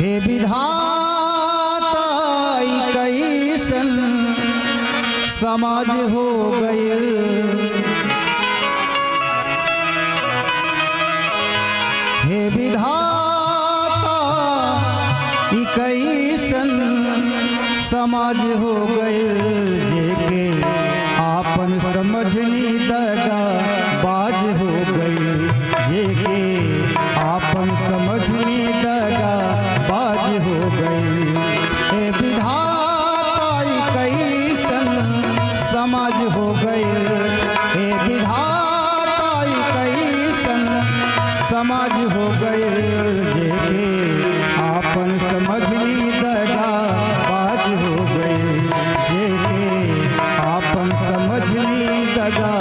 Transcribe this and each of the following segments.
हे विधाता कैसन समाज हो गइल। हे विधाता कैसन समाज हो गइल। जेके आपन समझनी दगा बाज हो गइल। जेके आपन समझनी दगा बाज हो गइल। हे विधाता कैसन समाज हो गइल। हे विधाता कैसन समाज हो गइल। जेके आपन समझनी दगा बाज हो गइल। जेके आपन समझनी दगा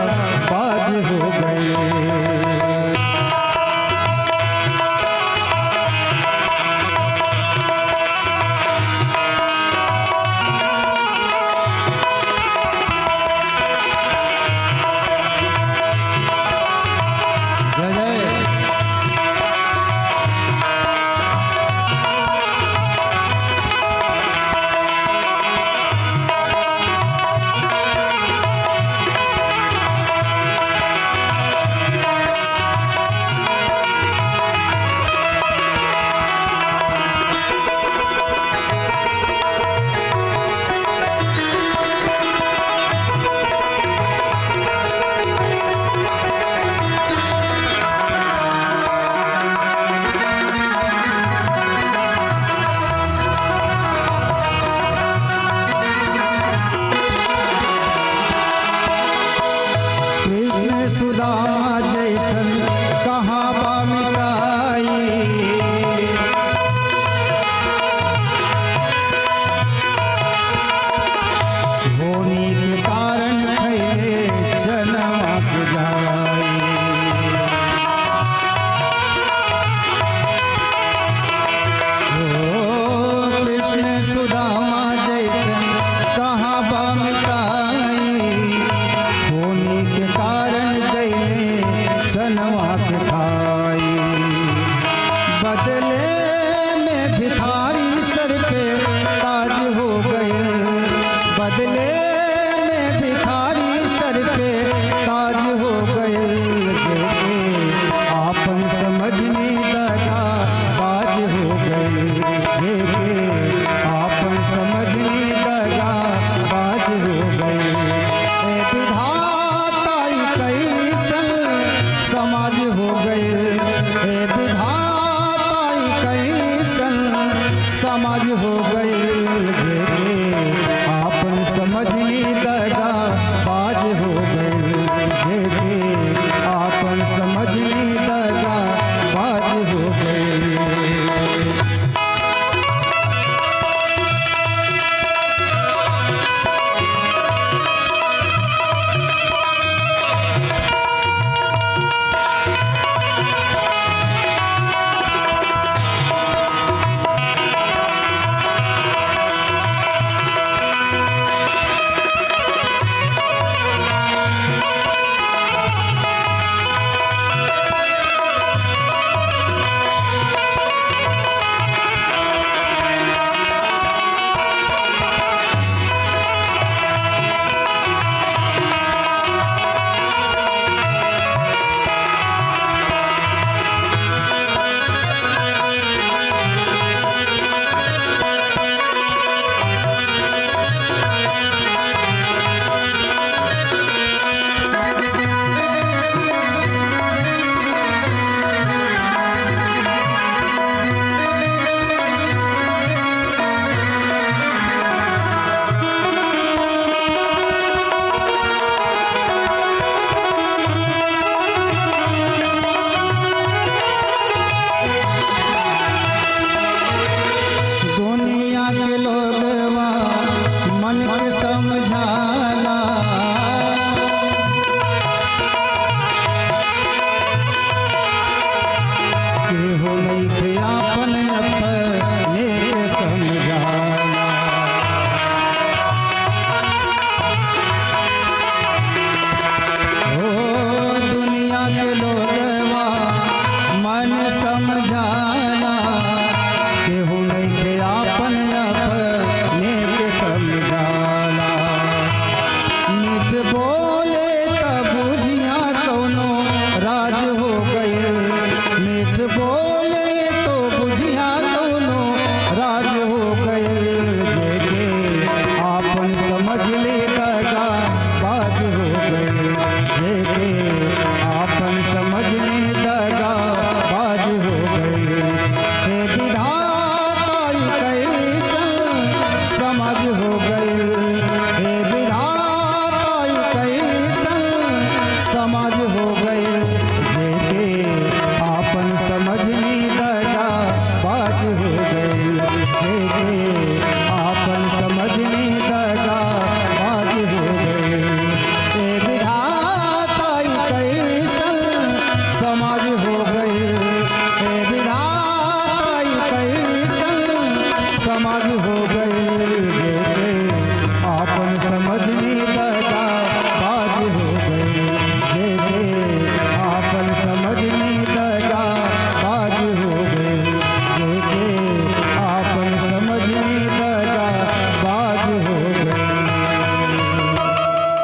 बाज हो गइल। सुदामा जैसन कहाँ बा मिताई। होनी के कारण खैले जनवा के जाई। ओ कृष्ण सुदामा जैसन कहाँ बा मिताई। होनी के कारण जनवा के खाई। बदले में भिखारी सर पे ताज हो गए। बदले में भिखारी सर पे ताज हो गए। जेके आपन समझनी दगा बाज हो गए। जेके आपन समझनी दगा बाज हो गए। विधाता कैसन समाज हो गए। हे विधाता कैसन समाज हो गए। जेके